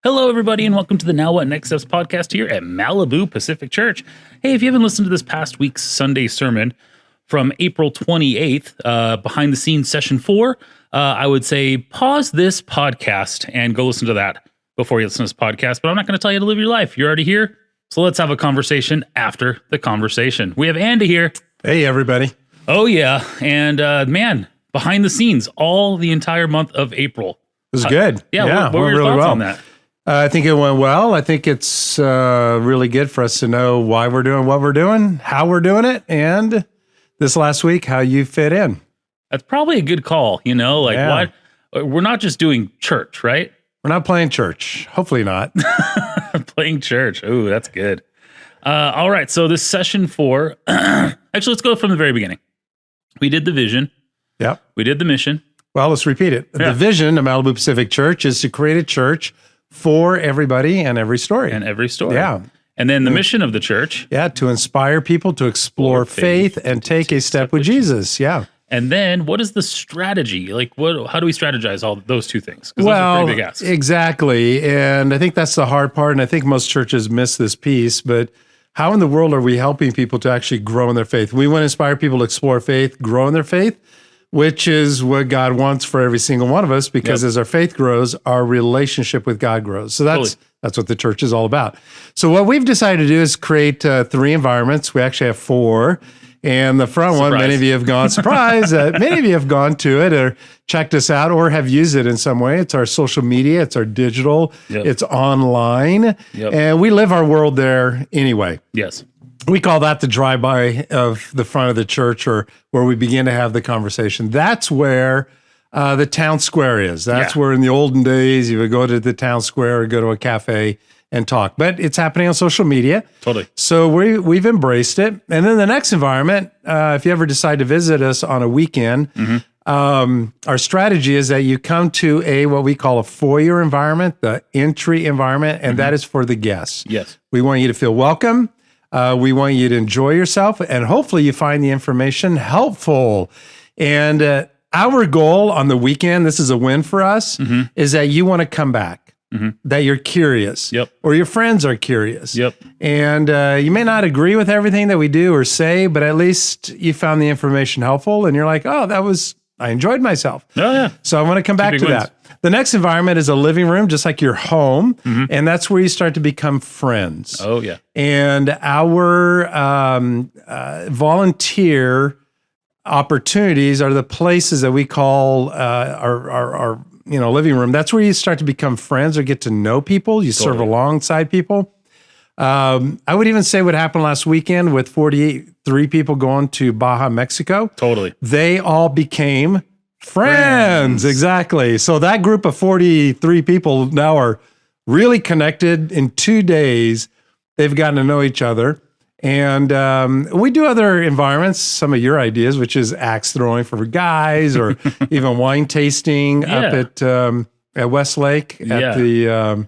Hello, everybody, and welcome to the Now What Next Steps podcast here at Malibu Pacific Church. Hey, if you haven't listened to this past week's Sunday sermon from April 28th, behind the scenes session 4, I would say pause this podcast and go listen to that before you listen to this podcast. But I'm not going to tell you to live your life. You're already here. So let's have a conversation after the conversation. We have Andy here. Hey, everybody. Oh, yeah. And man, behind the scenes all the entire month of April. It was good. What were your really thoughts well on that? I think it went well. I think it's really good for us to know why we're doing what we're doing, how we're doing it, and this last week, how you fit in. That's probably a good call. Why we're not just doing church, right? We're not playing church. Hopefully not. Playing church. Ooh, that's good. All right. So this session 4, actually, let's go from the very beginning. We did the vision. Yep. We did the mission. Well, let's repeat it. Yeah. The vision of Malibu Pacific Church is to create a church for everybody and every story. And every story. Yeah. And then the mission of the church. Yeah, to inspire people to explore faith and take a step with Jesus. Yeah. And then what is the strategy? How do we strategize all those two things? Because those Well, are pretty big asks. exactly. And I think that's the hard part. And I think most churches miss this piece. But how in the world are we helping people to actually grow in their faith? We want to inspire people to explore faith, grow in their faith, which is what God wants for every single one of us, because as our faith grows, our relationship with God grows. So that's what the church is all about. So what we've decided to do is create 3 environments. We actually have 4. And the front one, many of you have gone, many of you have gone to it or checked us out or have used it in some way. It's our social media, it's our digital, it's online, and we live our world there anyway. Yes. We call that the drive-by of the front of the church, or where we begin to have the conversation. That's where the town square is. That's where in the olden days you would go to the town square or go to a cafe and talk. But it's happening on social media. Totally. So we've embraced it. And then the next environment, if you ever decide to visit us on a weekend, our strategy is that you come to what we call a foyer environment, the entry environment, and that is for the guests. Yes. We want you to feel welcome. We want you to enjoy yourself, and hopefully you find the information helpful. And our goal on the weekend, this is a win for us, is that you want to come back, that you're curious, or your friends are curious. And you may not agree with everything that we do or say, but at least you found the information helpful, and you're like, oh, I enjoyed myself. Oh, yeah. So I want to come back to that. The next environment is a living room, just like your home, and that's where you start to become friends. Oh, yeah. And our volunteer opportunities are the places that we call our living room. That's where you start to become friends or get to know people. You serve alongside people. I would even say what happened last weekend with 43 people going to Baja, Mexico. Totally. They all became friends. Exactly. So that group of 43 people now are really connected. In 2 days, they've gotten to know each other. And we do other environments, some of your ideas, which is axe throwing for guys, or even wine tasting up at Westlake at the,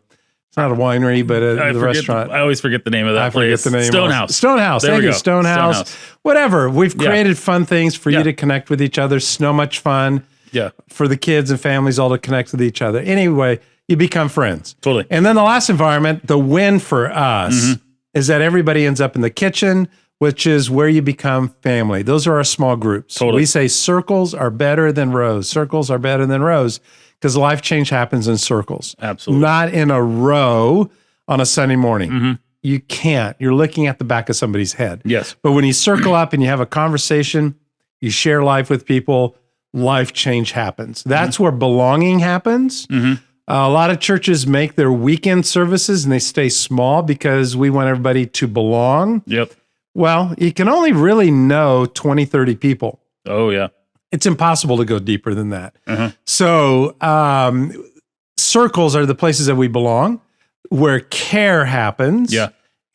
it's not a winery, but the restaurant. I always forget the name of that place. Forget the name. Stonehouse. Stonehouse. Thank you. Stonehouse. Whatever. We've created fun things for you to connect with each other. So much fun. Yeah. For the kids and families all to connect with each other. Anyway, you become friends. Totally. And then the last environment, the win for us, is that everybody ends up in the kitchen, which is where you become family. Those are our small groups. Totally. We say circles are better than rows. Circles are better than rows, because life change happens in circles. Absolutely. Not in a row on a Sunday morning. You can't. You're looking at the back of somebody's head. Yes. But when you circle up and you have a conversation, you share life with people, life change happens. That's where belonging happens. A lot of churches make their weekend services and they stay small because we want everybody to belong. Well, you can only really know 20, 30 people. Oh, yeah. It's impossible to go deeper than that. So circles are the places that we belong, where care happens.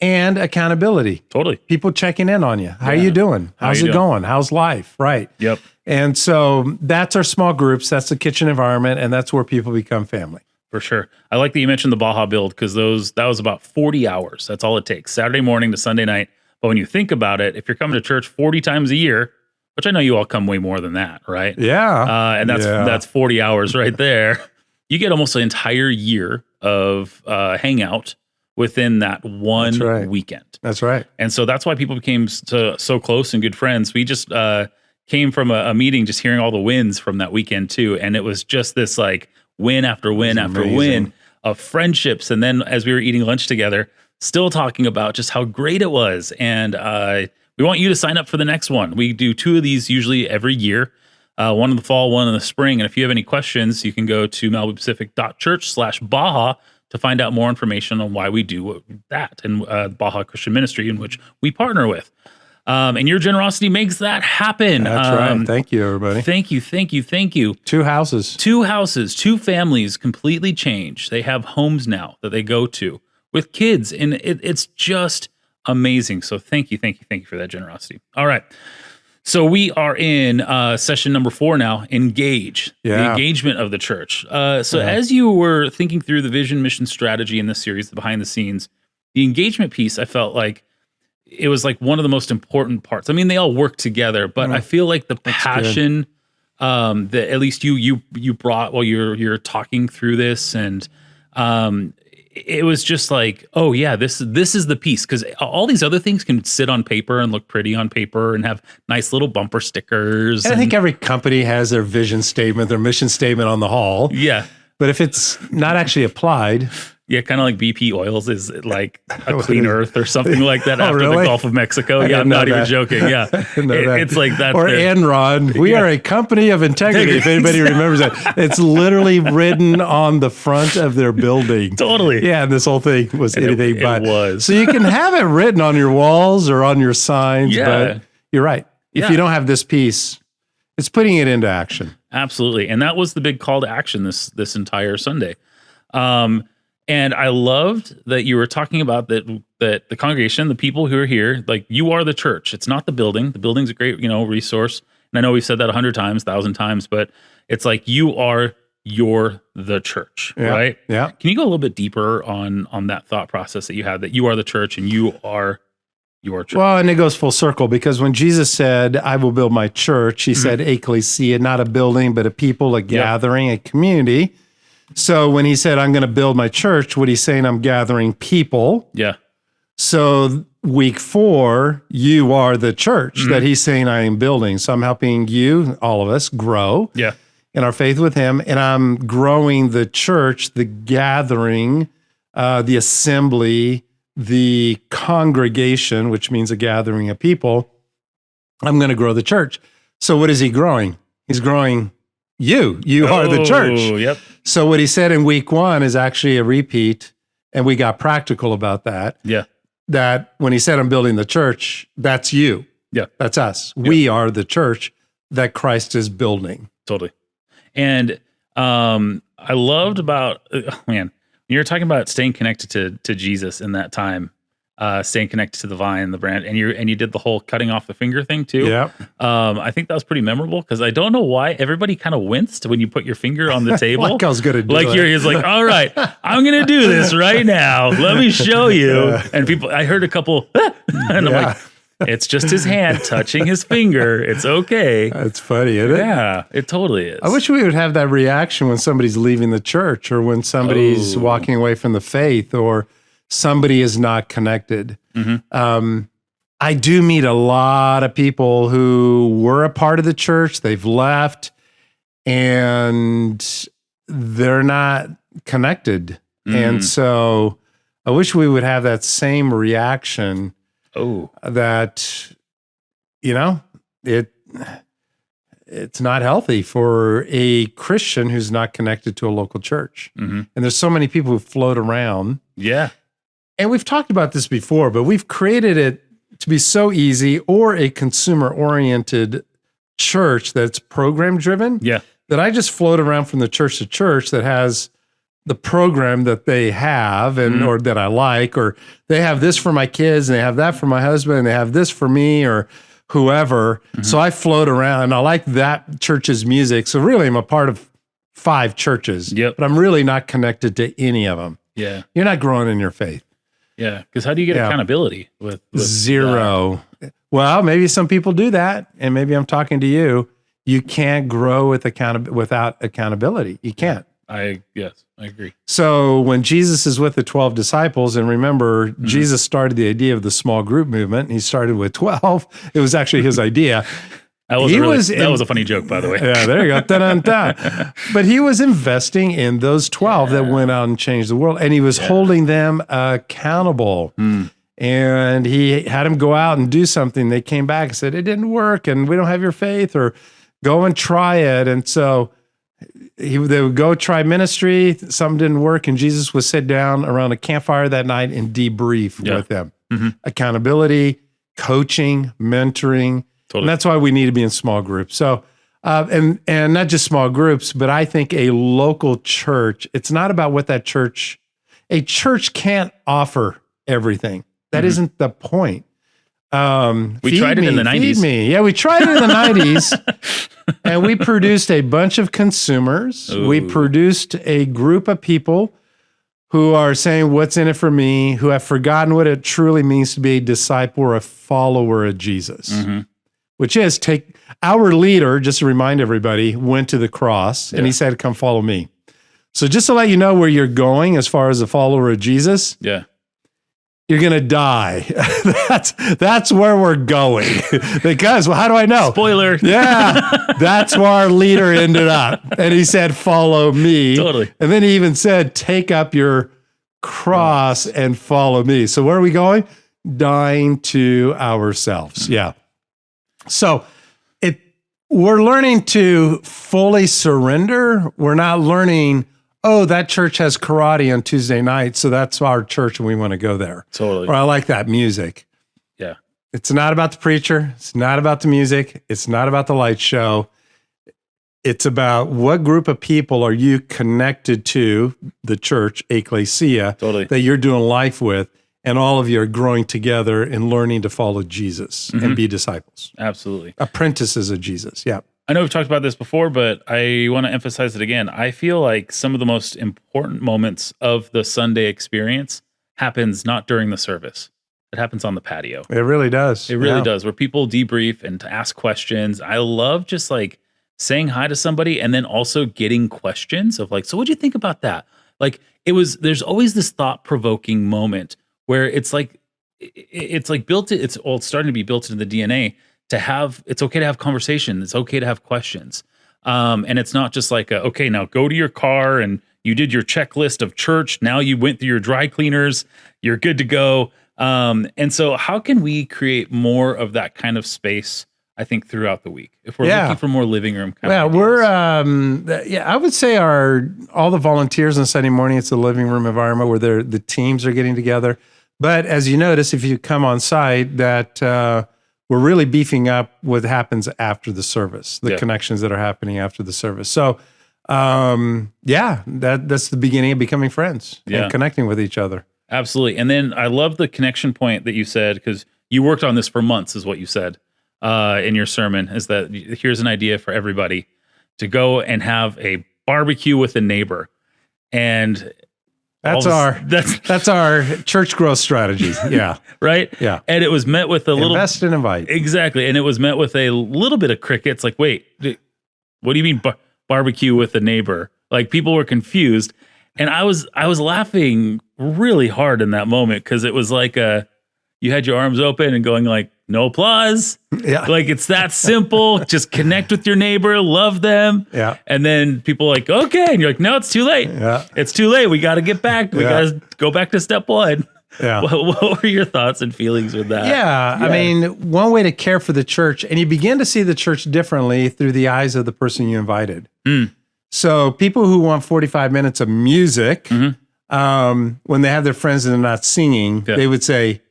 And accountability. Totally. People checking in on you. How are you doing? How's it going? How's life? Right. And so that's our small groups. That's the kitchen environment. And that's where people become family. For sure. I like that you mentioned the Baja build, because that was about 40 hours. That's all it takes. Saturday morning to Sunday night. But when you think about it, if you're coming to church 40 times a year, which I know you all come way more than that, right? Yeah. And that's 40 hours right there. you get almost an entire year of hangout within that one That's right. weekend. That's right. And so that's why people became so close and good friends. We just came from a meeting just hearing all the wins from that weekend too. And it was just this like win after win after win of friendships. And then as we were eating lunch together, still talking about just how great it was. And we want you to sign up for the next one. We do 2 of these usually every year. One in the fall, one in the spring. And if you have any questions, you can go to malibupacific.church/Baja to find out more information on why we do that and Baja Christian Ministry, in which we partner with. And your generosity makes that happen. That's right. Thank you, everybody. Thank you. 2 houses. 2 houses, 2 families completely changed. They have homes now that they go to with kids, and it's just amazing. So thank you for that generosity. All right. So we are in session number 4 now, engage, the engagement of the church. As you were thinking through the vision, mission, strategy in this series, the behind the scenes, the engagement piece, I felt like it was like one of the most important parts. I mean, they all work together, but I feel like the passion that at least you brought while you're talking through this, and it was just like, oh yeah, this is the piece, because all these other things can sit on paper and look pretty on paper and have nice little bumper stickers. And I think every company has their vision statement, their mission statement on the hall. Yeah. But if it's not actually applied, yeah, kind of like BP Oils is like a clean earth or something like that after really? the Gulf of Mexico. Yeah, I'm not even joking. Yeah, it's like that. Or Enron, we are a company of integrity. If anybody remembers that, it's literally written on the front of their building. Totally. Yeah, and this whole thing was anything but. It was. So you can have it written on your walls or on your signs, Yeah. but you're right. If you don't have this piece, it's putting it into action. Absolutely. And that was the big call to action this entire Sunday. And I loved that you were talking about that the congregation, the people who are here, like, you are the church. It's not the building. The building's a great, resource. And I know we've said that 100 times, 1,000 times, but it's like you're the church, right? Yeah. Can you go a little bit deeper on that thought process that you had, that you are the church and you are your church? Well, and it goes full circle, because when Jesus said, I will build my church, he said ecclesia, not a building, but a people, a gathering, a community. So when he said, I'm going to build my church, what he's saying, I'm gathering people. Yeah. So week 4, you are the church that he's saying I am building. So I'm helping you, all of us, grow in our faith with him. And I'm growing the church, the gathering, the assembly, the congregation, which means a gathering of people. I'm going to grow the church. So what is he growing? He's growing you are the church. Yep. So what he said in week 1 is actually a repeat, and we got practical about that. Yeah. That when he said, I'm building the church, that's you. Yeah. That's us. Yeah. We are the church that Christ is building. Totally. And I loved about, when you're talking about staying connected to Jesus in that time, staying connected to the vine, the brand, and you did the whole cutting off the finger thing too. Yeah. I think that was pretty memorable, because I don't know why everybody kind of winced when you put your finger on the table. Like I was going to do it. He's like, all right, I'm going to do this right now. Let me show you. Yeah. And I heard a couple, and I'm like, it's just his hand touching his finger. It's okay. That's funny, isn't it? Yeah, it totally is. I wish we would have that reaction when somebody's leaving the church, or when somebody's walking away from the faith, or somebody is not connected. I do meet a lot of people who were a part of the church, they've left, and they're not connected. And so I wish we would have that same reaction. That, it's not healthy for a Christian who's not connected to a local church. And there's so many people who float around. Yeah. And we've talked about this before, but we've created it to be so easy, or a consumer-oriented church that's program-driven, that I just float around from the church to church that has the program that they have, and or that I like, or they have this for my kids, and they have that for my husband, and they have this for me, or whoever. So I float around, and I like that church's music. So really, I'm a part of 5 churches, but I'm really not connected to any of them. Yeah. You're not growing in your faith. Yeah, because how do you get accountability with zero? Well, maybe some people do that, and maybe I'm talking to you. You can't grow with without accountability. You can't. Yes, I agree. So when Jesus is with the 12 disciples, and remember, Jesus started the idea of the small group movement, and he started with 12. It was actually his idea. That was a funny joke, by the way. Yeah, there you go. Dun-dun-dun. But he was investing in those 12 that went out and changed the world, and he was holding them accountable. And he had them go out and do something. They came back and said, it didn't work, and we don't have your faith, or go and try it. And so they would go try ministry. Something didn't work, and Jesus would sit down around a campfire that night and debrief with them. Accountability, coaching, mentoring. Totally. And that's why we need to be in small groups. So, and not just small groups, but I think a local church, it's not about what a church can't offer everything. That isn't the point. We tried it in the 90s. Yeah, we tried it in the 90s. And we produced a bunch of consumers. Ooh. We produced a group of people who are saying, what's in it for me, who have forgotten what it truly means to be a disciple or a follower of Jesus. Which is our leader, just to remind everybody, went to the cross and he said, come follow me. So just to let you know where you're going as far as a follower of Jesus, you're going to die. That's where we're going. Because, well, how do I know? Spoiler. Yeah, that's where our leader ended up. And he said, follow me. Totally. And then he even said, take up your cross and follow me. So where are we going? Dying to ourselves. Yeah. So we're learning to fully surrender. We're not learning, oh, that church has karate on Tuesday night, so that's our church and we want to go there. Totally. Or I like that music. Yeah. It's not about the preacher. It's not about the music. It's not about the light show. It's about what group of people are you connected to, the church, ecclesia, that you're doing life with, and all of you are growing together and learning to follow Jesus and be disciples. Absolutely. Apprentices of Jesus. Yeah. I know we've talked about this before, but I want to emphasize it again. I feel like some of the most important moments of the Sunday experience happens not during the service. It happens on the patio. It really does. It really does, where people debrief and to ask questions. I love just like saying hi to somebody and then also getting questions of like, so what'd you think about that? Like there's always this thought-provoking moment where it's like it's starting to be built into the DNA it's okay to have conversation. It's okay to have questions. And it's not just like, okay, now go to your car and you did your checklist of church. Now you went through your dry cleaners. You're good to go. And so how can we create more of that kind of space, I think, throughout the week? If we're looking for more living room kind of ideas. I would say all the volunteers on Sunday morning, it's a living room environment where the teams are getting together. But as you notice, if you come on site, that we're really beefing up what happens after the service, the connections that are happening after the service. So, that's the beginning of becoming friends and connecting with each other. Absolutely. And then I love the connection point that you said, because you worked on this for months, is what you said in your sermon, is that here's an idea for everybody to go and have a barbecue with a neighbor. And that's our church growth strategy. Yeah. Right? Yeah. And it was met with a little invest and invite. Exactly. And it was met with a little bit of crickets. Like, wait, what do you mean barbecue with a neighbor? Like, people were confused. And I was laughing really hard in that moment, because it was like you had your arms open and going like, no applause. Yeah. Like, it's that simple. Just connect with your neighbor, love them. Yeah. And then people are like, okay. And you're like, no, it's too late. Yeah. It's too late. We got to get back. We got to go back to step one. Yeah. What were your thoughts and feelings with that? Yeah. I mean, one way to care for the church, and you begin to see the church differently through the eyes of the person you invited. So people who want 45 minutes of music, when they have their friends and they're not singing, they would say,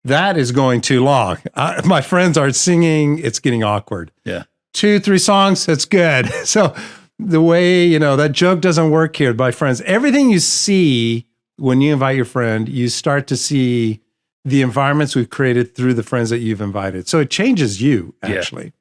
that is going too long. My friends aren't singing. It's getting awkward. Yeah. 2-3 songs, that's good. So the way, that joke doesn't work here, my friends. Everything you see when you invite your friend, you start to see the environments we've created through the friends that you've invited. So it changes you, actually.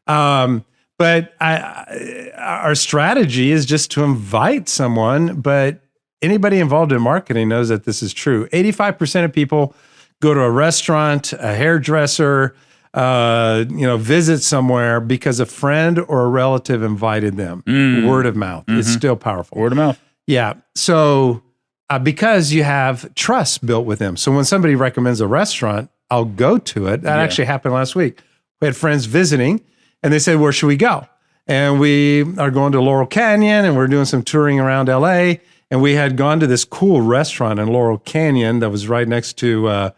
But our strategy is just to invite someone, but anybody involved in marketing knows that this is true. 85% of people go to a restaurant, a hairdresser, visit somewhere because a friend or a relative invited them. Word of mouth. It's still powerful. Word of mouth. Yeah. So because you have trust built with them. So when somebody recommends a restaurant, I'll go to it. That actually happened last week. We had friends visiting and they said, where should we go? And we are going to Laurel Canyon and we're doing some touring around LA. And we had gone to this cool restaurant in Laurel Canyon that was right next to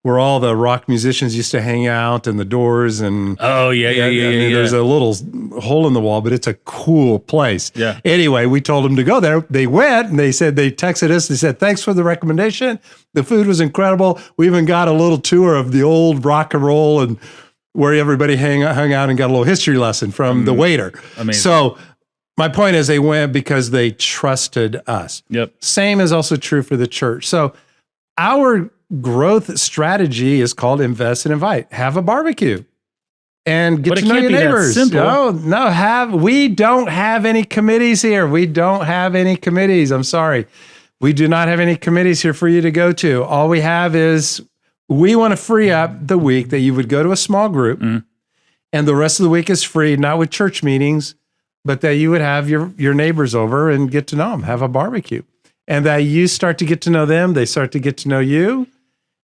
where all the rock musicians used to hang out and the Doors and there's a little hole in the wall, but it's a cool place. Yeah. Anyway, we told them to go there. They went and they texted us. They said, thanks for the recommendation. The food was incredible. We even got a little tour of the old rock and roll and where everybody hung out and got a little history lesson from the waiter. Amazing. So my point is they went because they trusted us. Yep. Same is also true for the church. So our growth strategy is called invest and invite. Have a barbecue and get to know your neighbors. We don't have any committees here. We don't have any committees. I'm sorry. We do not have any committees here for you to go to. All we have is we want to free up the week that you would go to a small group and the rest of the week is free, not with church meetings, but that you would have your neighbors over and get to know them, have a barbecue. And that you start to get to know them, they start to get to know you.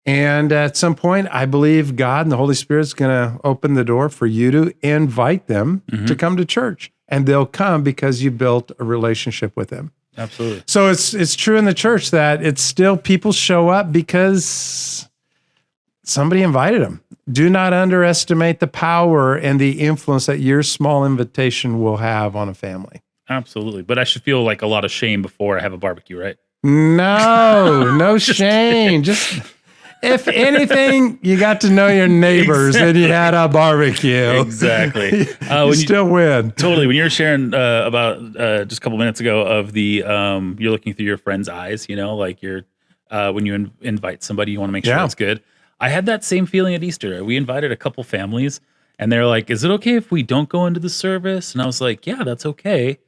And at some point, I believe God and the Holy Spirit is going to open the door for you to invite them to come to church. And they'll come because you built a relationship with them. Absolutely. So it's true in the church that it's still people show up because somebody invited them. Do not underestimate the power and the influence that your small invitation will have on a family. Absolutely. But I should feel like a lot of shame before I have a barbecue, right? No shame. Just if anything, you got to know your neighbors and you had a barbecue. Exactly. You still win. Totally. When you were sharing about just a couple minutes ago of the you're looking through your friend's eyes, like you're when you invite somebody, you want to make sure it's good. I had that same feeling at Easter. We invited a couple families and they're like, is it okay if we don't go into the service? And I was like, yeah, that's okay.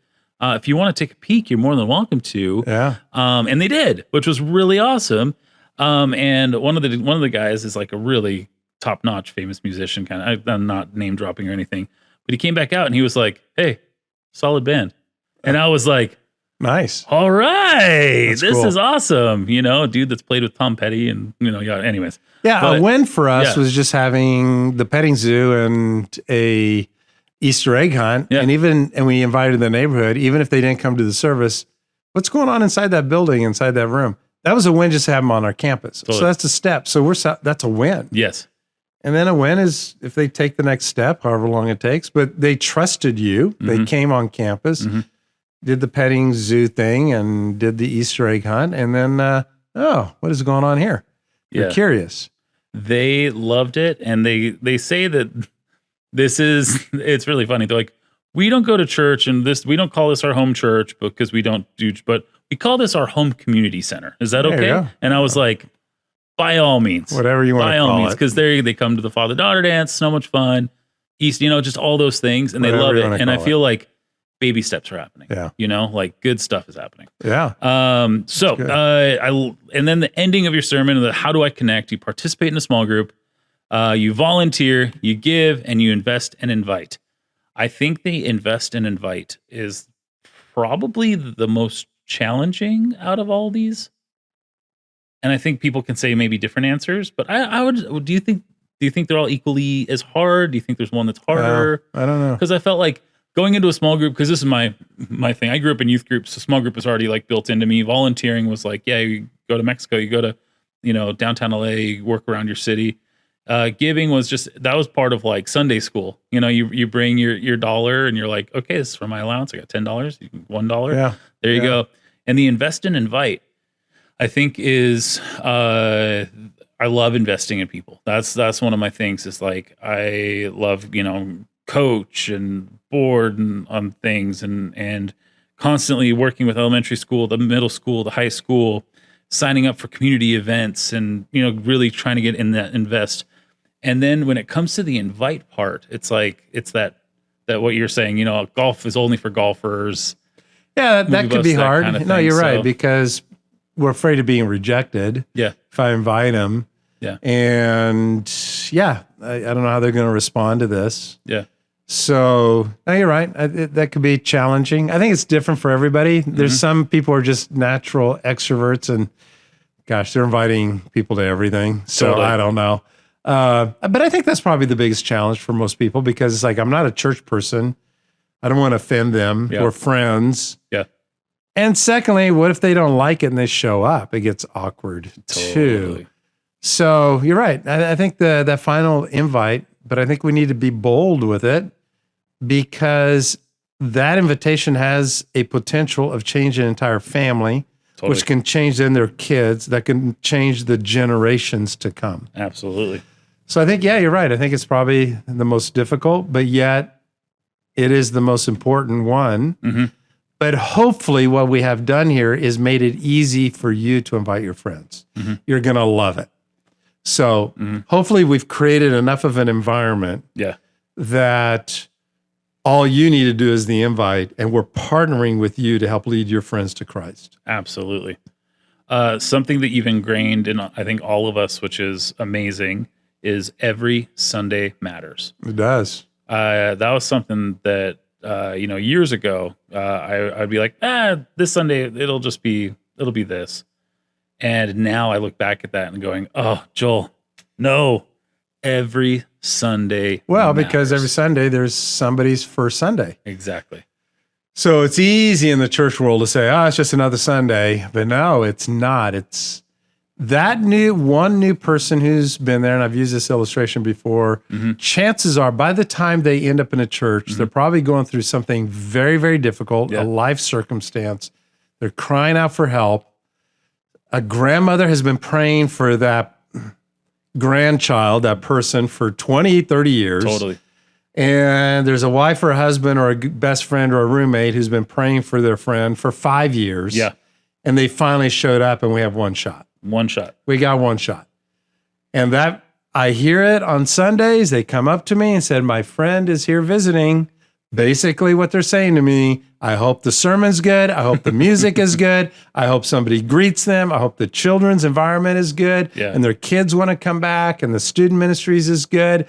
If you want to take a peek, you're more than welcome to. Yeah. And they did, which was really awesome. And one of the guys is like a really top-notch famous musician, I'm not name dropping or anything, but he came back out and he was like, hey, solid band. And I was like, nice. All right. That's this cool. is awesome. A dude that's played with Tom Petty and, anyways. Yeah. But a win for us was just having the petting zoo and a Easter egg hunt. Yeah. And we invited the neighborhood, even if they didn't come to the service, what's going on inside that building, inside that room? That was a win just to have them on our campus. Totally. So that's a step. So that's a win. Yes. And then a win is if they take the next step, however long it takes, but they trusted you. Mm-hmm. They came on campus, did the petting zoo thing and did the Easter egg hunt. And then, what is going on here? You're curious. They loved it. And they say that it's really funny. They're like, we don't go to church and we don't call this our home church because we don't but we call this our home community center. Is that okay? And I was like, by all means. Whatever you want to call it. By all means, because they come to the father-daughter dance, so much fun. East, just all those things, and Whatever they love it. And I feel like baby steps are happening. Yeah. Like good stuff is happening. Yeah. And then the ending of your sermon, how do I connect? You participate in a small group, you volunteer, you give, and you invest and invite. I think the invest and invite is probably the most challenging out of all these. And I think people can say maybe different answers, but do you think they're all equally as hard? Do you think there's one that's harder? I don't know. Because I felt like going into a small group, because this is my thing. I grew up in youth groups, so small group was already like built into me. Volunteering was like, you go to Mexico, you go to, downtown LA, you work around your city. Giving was that was part of like Sunday school. You bring your dollar and you're like, okay, this is for my allowance. I got $10, $1. Yeah. There you go. And the invest and invite, I think is, I love investing in people. That's one of my things is like, I love, coach and board and on things and constantly working with elementary school, the middle school, the high school, signing up for community events and, really trying to get in that invest. And then when it comes to the invite part, it's like, it's that what you're saying, golf is only for golfers. Yeah, that could be hard. Kind of no, thing, you're right, because we're afraid of being rejected. Yeah. If I invite them. Yeah. And, yeah, I don't know how they're going to respond to this. Yeah. So, no, you're right. That could be challenging. I think it's different for everybody. There's some people who are just natural extroverts, and gosh, they're inviting people to everything. So Totally. I don't know. But I think that's probably the biggest challenge for most people, because it's like, I'm not a church person. I don't want to offend them Yeah. or friends. Yeah. And secondly, what if they don't like it and they show up? It gets awkward too. Totally. So you're right. I think that final invite, but I think we need to be bold with it, because that invitation has a potential of changing an entire family, Totally. which can change then their kids, that can change the generations to come. Absolutely. So I think, yeah, you're right. I think it's probably the most difficult, but yet it is the most important one. Mm-hmm. But hopefully what we have done here is made it easy for you to invite your friends. Mm-hmm. You're going to love it. So hopefully we've created enough of an environment Yeah. that all you need to do is the invite, and we're partnering with you to help lead your friends to Christ. Absolutely. Something that you've ingrained in, I think, all of us, which is amazing, is every Sunday matters. It does. That was something that, years ago, I'd be like, this Sunday, it'll be this. And now I look back at that and going, oh, Joel, no, every Sunday. Well, because every matters. Sunday there's somebody's first Sunday. Exactly. So it's easy in the church world to say, it's just another Sunday. But no, it's not. It's that one new person who's been there, and I've used this illustration before. Chances are by the time they end up in a church, they're probably going through something very, very difficult, Yeah. a life circumstance. They're crying out for help. A grandmother has been praying for that grandchild, that person, for 20, 30 years. Totally. And there's a wife or a husband or a best friend or a roommate who's been praying for their friend for 5 years. Yeah. And they finally showed up, and we have one shot. One shot. We got one shot. And that, I hear it on Sundays. They come up to me and said, my friend is here visiting. Basically what they're saying to me, I hope the sermon's good. I hope the music is good. I hope somebody greets them. I hope the children's environment is good. Yeah. And their kids want to come back, and the student ministries is good.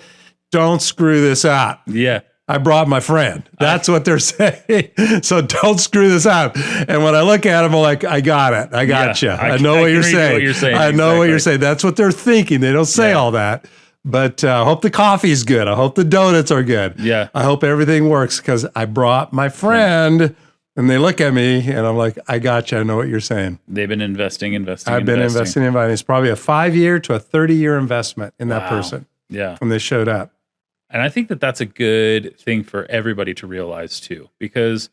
Don't screw this up. Yeah. I brought my friend. That's what they're saying. So don't screw this up. And when I look at them, I'm like, I got it. I got you. I know what you're saying. I know what you're saying. That's what they're thinking. They don't say all that. But I hope the coffee's good. I hope the donuts are good. Yeah. I hope everything works, because I brought my friend. And they look at me, and I'm like, I got you. I know what you're saying. They've been investing. I've been investing in inviting. It's probably a 5-year to a 30-year investment in that Wow. person Yeah. when they showed up. And I think that that's a good thing for everybody to realize too, because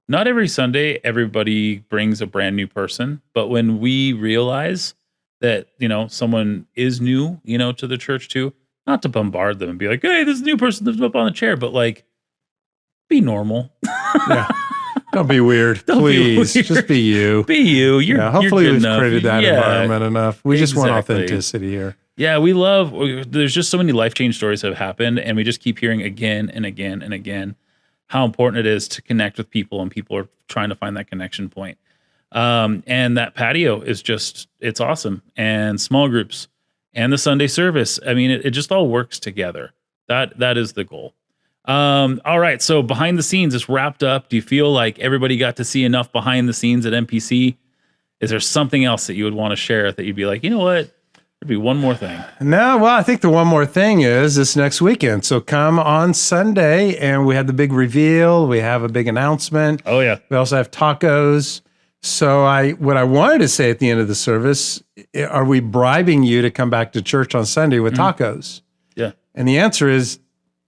not every Sunday everybody brings a brand new person. But when we realize that, someone is new, to the church too, not to bombard them and be like, hey, this new person lives up on the chair, but like, be normal. Yeah. Don't be weird. Don't be Please. weird. Just be you. Be you. Hopefully you're good we've enough. created that environment enough. We just want Exactly. authenticity here. Yeah, there's just so many life change stories that have happened, and we just keep hearing again and again and again how important it is to connect with people, and people are trying to find that connection point. And that patio is it's awesome. And small groups and the Sunday service. I mean, it just all works together. That is the goal. All right. So behind the scenes is wrapped up. Do you feel like everybody got to see enough behind the scenes at MPC? Is there something else that you would want to share that you'd be like, you know what? There'd be one more thing. No, well, I think the one more thing is this next weekend. So come on Sunday, and we have the big reveal. We have a big announcement. Oh yeah. We also have tacos. So what I wanted to say at the end of the service, are we bribing you to come back to church on Sunday with tacos? Yeah. And the answer is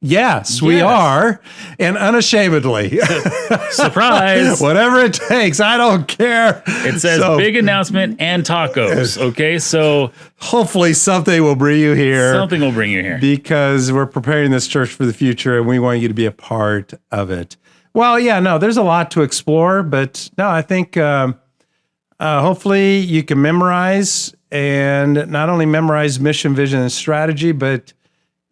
yes, we are. And unashamedly. Surprise. Whatever it takes. I don't care. It says big announcement and tacos. Okay. So Hopefully something will bring you here. something will bring you here. Because we're preparing this church for the future, and we want you to be a part of it. Well, yeah, no, there's a lot to explore, but no, I think hopefully you can memorize, and not only memorize mission, vision, and strategy, but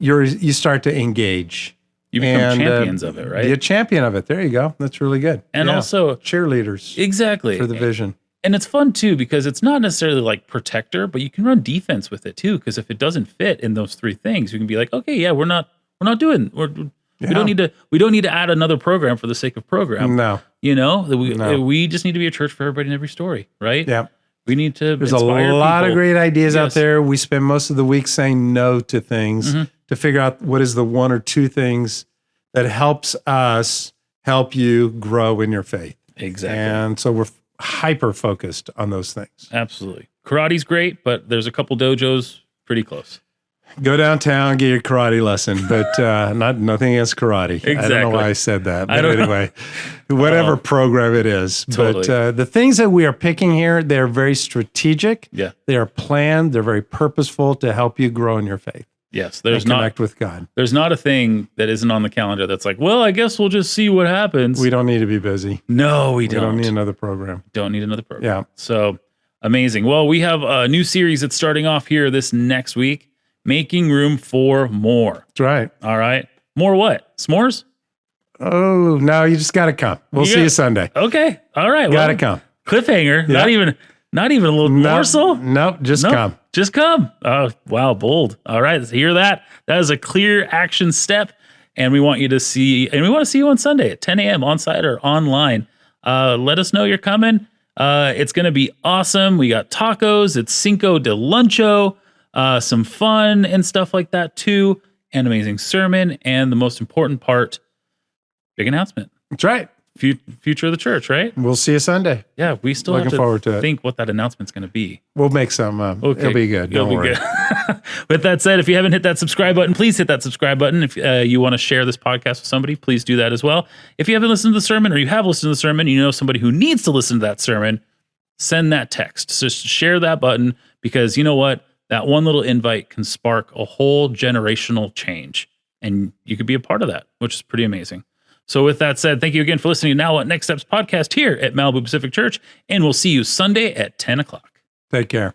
you start to engage. You become champions of it, right? Be a champion of it. There you go. That's really good. And Yeah. also cheerleaders exactly for the vision. And it's fun too, because it's not necessarily like protector, but you can run defense with it too. Because if it doesn't fit in those three things, you can be like, okay, yeah, we don't need to add another program for the sake of program. No. We just need to be a church for everybody in every story, right? Yeah. We need to There's a inspire lot people. of great ideas out Yes. there. We spend most of the week saying no to things to figure out what is the one or two things that helps us help you grow in your faith. Exactly. And so we're hyper focused on those things. Absolutely. Karate's great, but there's a couple dojos pretty close. Go downtown, get your karate lesson, but nothing against karate. I don't know Exactly. why I said that. I But don't know. anyway, whatever program it is. Totally. But the things that we are picking here, they're very strategic. Yeah. They are planned. They're very purposeful to help you grow in your faith Yes. and connect with God. There's not a thing that isn't on the calendar that's like, well, I guess we'll just see what happens. We don't need to be busy. No, we We don't. don't need another program. Don't need another program. Yeah. So amazing. Well, we have a new series that's starting off here this next week, Making Room for More. That's right. All right. More what? S'mores? Oh, no, you just got to come. We'll see you Sunday. Okay. All right. Got to come. Cliffhanger. Yeah. Not even a little morsel. Nope, just No, come. Just come. Oh, wow, bold. All right, let's hear that. That is a clear action step, and we want to see you on Sunday at 10 a.m. on site or online. Let us know you're coming. It's going to be awesome. We got tacos. It's Cinco de Luncho, some fun and stuff like that too, an amazing sermon, and the most important part, big announcement. That's right. Future of the church, right? We'll see you Sunday. Yeah, we still Looking have to forward to it. think what that announcement's going to be. We'll make some. Okay. It'll be good. It'll Don't be worry. good. With that said, if you haven't hit that subscribe button, please hit that subscribe button. If you want to share this podcast with somebody, please do that as well. If you haven't listened to the sermon or you have listened to the sermon, you know somebody who needs to listen to that sermon, send that text. Just share that button, because you know what? That one little invite can spark a whole generational change, and you could be a part of that, which is pretty amazing. So with that said, thank you again for listening to Now What Next Steps podcast here at Malibu Pacific Church, and we'll see you Sunday at 10 o'clock. Take care.